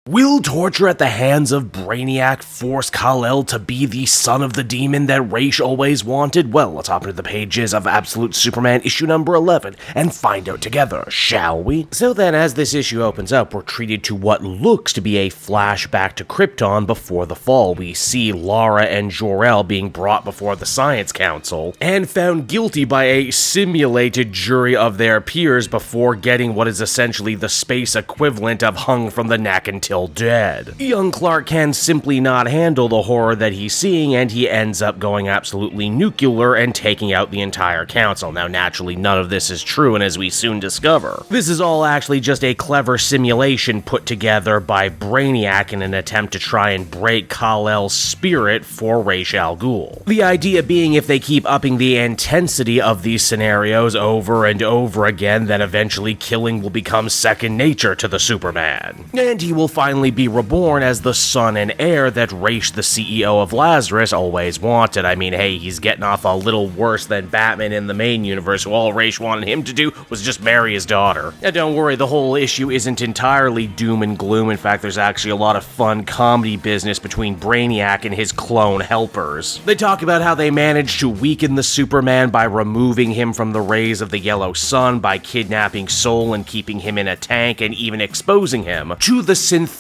Will torture at the hands of Brainiac force Kal-El to be the son of the demon that Raish always wanted? Well, let's hop into the pages of Absolute Superman issue number 11 and find out together, shall we? So then, as this issue opens up, we're treated to what looks to be a flashback to Krypton before the fall. We see Lara and Jor-El being brought before the Science Council and found guilty by a simulated jury of their peers before getting what is essentially the space equivalent of hung from the neck until dead. Young Clark can simply not handle the horror that he's seeing, and he ends up going absolutely nuclear and taking out the entire council. Now, naturally, none of this is true, and as we soon discover, this is all actually just a clever simulation put together by Brainiac in an attempt to try and break Kal-El's spirit for Ra's al Ghul. The idea being, if they keep upping the intensity of these scenarios over and over again, then eventually killing will become second nature to the Superman. And he will finally be reborn as the son and heir that Raish, the CEO of Lazarus, always wanted. I mean, hey, he's getting off a little worse than Batman in the main universe, who all Raish wanted him to do was just marry his daughter. And don't worry, the whole issue isn't entirely doom and gloom. In fact, there's actually a lot of fun comedy business between Brainiac and his clone helpers. They talk about how they managed to weaken the Superman by removing him from the rays of the yellow sun, by kidnapping Soul and keeping him in a tank, and even exposing him to the synthetic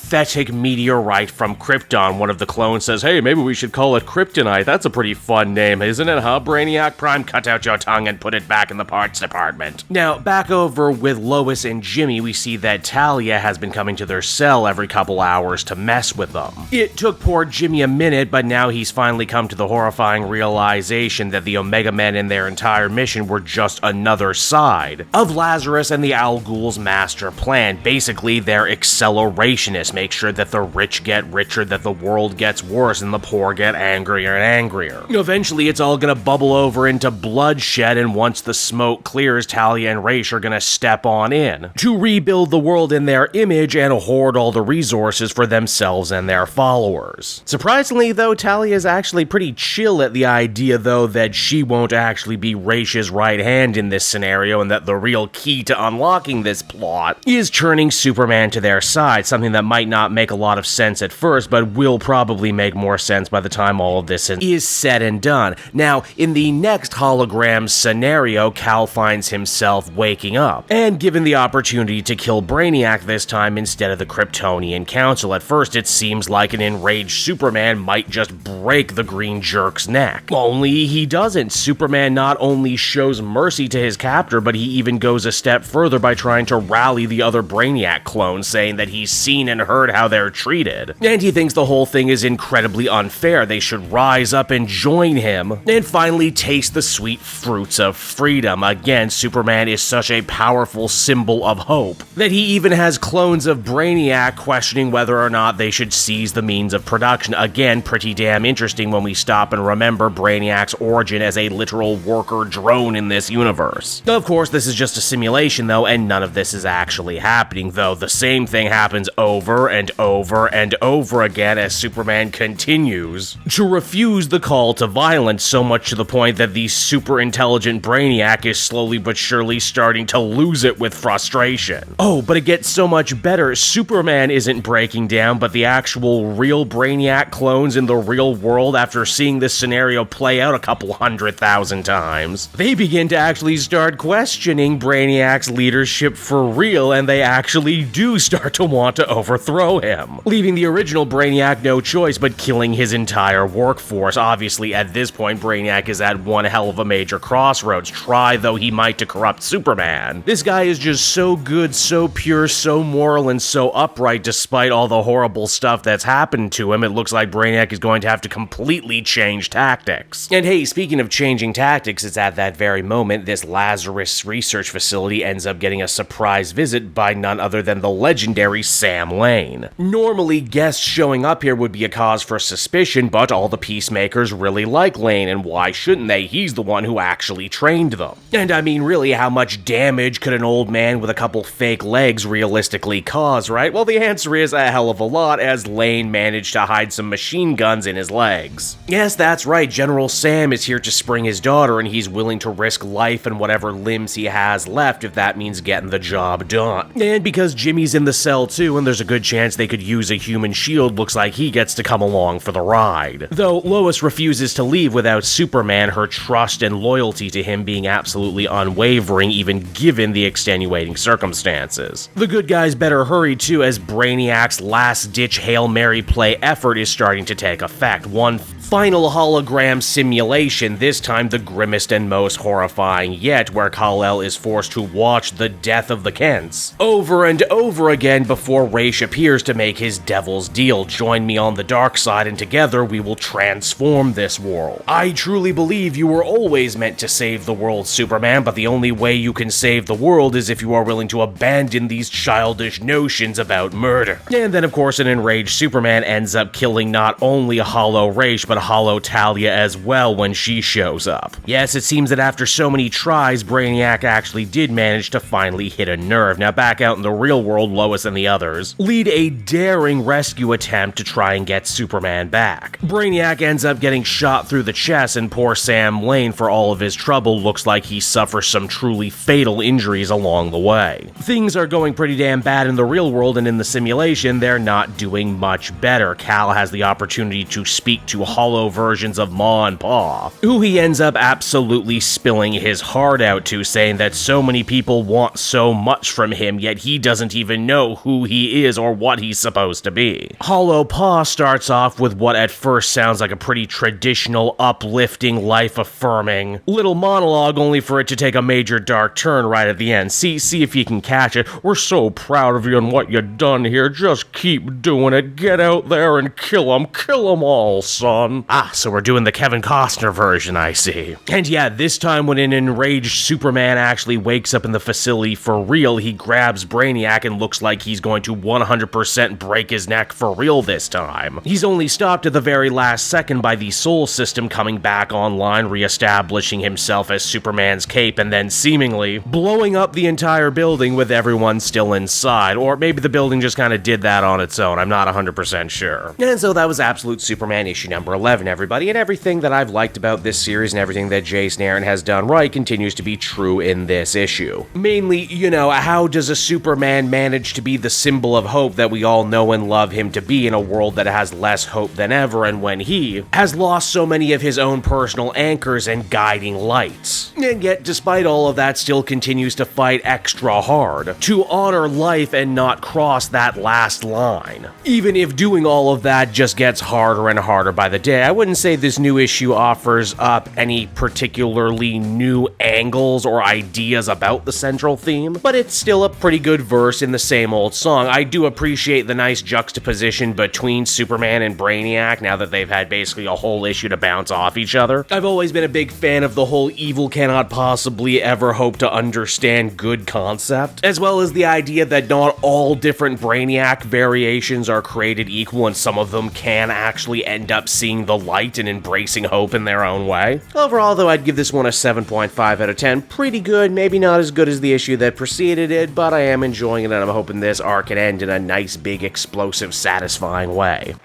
meteorite from Krypton. One of the clones says, hey, maybe we should call it Kryptonite. That's a pretty fun name, isn't it, huh, Brainiac Prime? Cut out your tongue and put it back in the parts department. Now, back over with Lois and Jimmy, we see that Talia has been coming to their cell every couple hours to mess with them. It took poor Jimmy a minute, but now he's finally come to the horrifying realization that the Omega Men and their entire mission were just another side of Lazarus and the Al Ghul's master plan. Basically, they're accelerationists, make sure that the rich get richer, that the world gets worse, and the poor get angrier and angrier. Eventually, it's all gonna bubble over into bloodshed, and once the smoke clears, Talia and Raish are gonna step on in to rebuild the world in their image and hoard all the resources for themselves and their followers. Surprisingly, though, Talia is actually pretty chill at the idea, though, that she won't actually be Raish's right hand in this scenario, and that the real key to unlocking this plot is turning Superman to their side, something that might not make a lot of sense at first, but will probably make more sense by the time all of this is said and done. Now, in the next hologram scenario, Kal finds himself waking up, and given the opportunity to kill Brainiac this time instead of the Kryptonian Council. At first, it seems like an enraged Superman might just break the green jerk's neck. Only he doesn't. Superman not only shows mercy to his captor, but he even goes a step further by trying to rally the other Brainiac clones, saying that he's seen and heard how they're treated. And he thinks the whole thing is incredibly unfair. They should rise up and join him, and finally taste the sweet fruits of freedom. Again, Superman is such a powerful symbol of hope that he even has clones of Brainiac questioning whether or not they should seize the means of production. Again, pretty damn interesting when we stop and remember Brainiac's origin as a literal worker drone in this universe. Of course, this is just a simulation, though, and none of this is actually happening, though. The same thing happens over and over and over again as Superman continues to refuse the call to violence, so much to the point that the super intelligent Brainiac is slowly but surely starting to lose it with frustration. Oh, but it gets so much better. Superman isn't breaking down, but the actual real Brainiac clones in the real world, after seeing this scenario play out a couple 100,000 times, they begin to actually start questioning Brainiac's leadership for real, and they actually do start to want to overthrow him, leaving the original Brainiac no choice but killing his entire workforce. Obviously, at this point, Brainiac is at one hell of a major crossroads. Try though he might to corrupt Superman, this guy is just so good, so pure, so moral, and so upright despite all the horrible stuff that's happened to him. It looks like Brainiac is going to have to completely change tactics. And hey, speaking of changing tactics, it's at that very moment this Lazarus research facility ends up getting a surprise visit by none other than the legendary Sam Lane. Normally, guests showing up here would be a cause for suspicion, but all the Peacemakers really like Lane, and why shouldn't they? He's the one who actually trained them. And I mean, really, how much damage could an old man with a couple fake legs realistically cause, right? Well, the answer is a hell of a lot, as Lane managed to hide some machine guns in his legs. Yes, that's right, General Sam is here to spring his daughter, and he's willing to risk life and whatever limbs he has left if that means getting the job done. And because Jimmy's in the cell too, and there's a good good chance they could use a human shield, looks like he gets to come along for the ride. Though Lois refuses to leave without Superman, her trust and loyalty to him being absolutely unwavering, even given the extenuating circumstances. The good guys better hurry too, as Brainiac's last-ditch Hail Mary play effort is starting to take effect. One final hologram simulation, this time the grimmest and most horrifying yet, where Kal-El is forced to watch the death of the Kents over and over again before Raish appears to make his devil's deal. Join me on the dark side and together we will transform this world. I truly believe you were always meant to save the world, Superman, but the only way you can save the world is if you are willing to abandon these childish notions about murder. And then of course an enraged Superman ends up killing not only a hollow Raish, but hollow Talia as well when she shows up. Yes, it seems that after so many tries, Brainiac actually did manage to finally hit a nerve. Now back out in the real world, Lois and the others lead a daring rescue attempt to try and get Superman back. Brainiac ends up getting shot through the chest, and poor Sam Lane, for all of his trouble, looks like he suffers some truly fatal injuries along the way. Things are going pretty damn bad in the real world, and in the simulation, they're not doing much better. Kal has the opportunity to speak to hollow versions of Ma and Pa, who he ends up absolutely spilling his heart out to, saying that so many people want so much from him, yet he doesn't even know who he is or what he's supposed to be. Hollow Pa starts off with what at first sounds like a pretty traditional, uplifting, life-affirming little monologue, only for it to take a major dark turn right at the end. See if you can catch it. We're so proud of you and what you done here. Just keep doing it. Get out there and kill 'em all, son. Ah, so we're doing the Kevin Costner version, I see. And yeah, this time when an enraged Superman actually wakes up in the facility for real, he grabs Brainiac and looks like he's going to 100% break his neck for real this time. He's only stopped at the very last second by the Soul System coming back online, re-establishing himself as Superman's cape, and then seemingly blowing up the entire building with everyone still inside. Or maybe the building just kind of did that on its own, I'm not 100% sure. And so that was Absolute Superman issue number 11, everybody, and everything that I've liked about this series and everything that Jason Aaron has done right continues to be true in this issue. Mainly, you know, how does a Superman manage to be the symbol of hope that we all know and love him to be in a world that has less hope than ever, and when he has lost so many of his own personal anchors and guiding lights? And yet, despite all of that, still continues to fight extra hard to honor life and not cross that last line. Even if doing all of that just gets harder and harder by the day. I wouldn't say this new issue offers up any particularly new angles or ideas about the central theme, but it's still a pretty good verse in the same old song. I do appreciate the nice juxtaposition between Superman and Brainiac now that they've had basically a whole issue to bounce off each other. I've always been a big fan of the whole evil cannot possibly ever hope to understand good concept, as well as the idea that not all different Brainiac variations are created equal and some of them can actually end up seeing the light and embracing hope in their own way. Overall, though, I'd give this one a 7.5 out of 10. Pretty good, maybe not as good as the issue that preceded it, but I am enjoying it and I'm hoping this arc can end in a nice, big, explosive, satisfying way.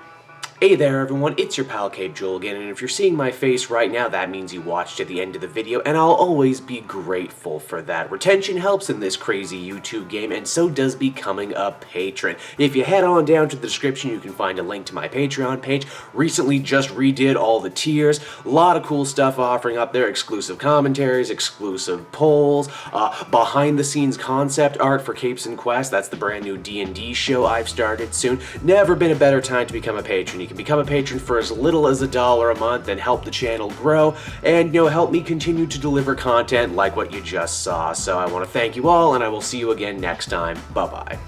Hey there everyone, it's your pal Cape Joel again, and if you're seeing my face right now, that means you watched to the end of the video, and I'll always be grateful for that. Retention helps in this crazy YouTube game, and so does becoming a patron. If you head on down to the description, you can find a link to my Patreon page. Recently just redid all the tiers, a lot of cool stuff offering up there, exclusive commentaries, exclusive polls, behind the scenes concept art for Capes and Quests. That's the brand new D&D show I've started soon. Never been a better time to become a patron. You can become a patron for as little as $1 a month and help the channel grow and, you know, help me continue to deliver content like what you just saw. So I want to thank you all, and I will see you again next time. Bye-bye.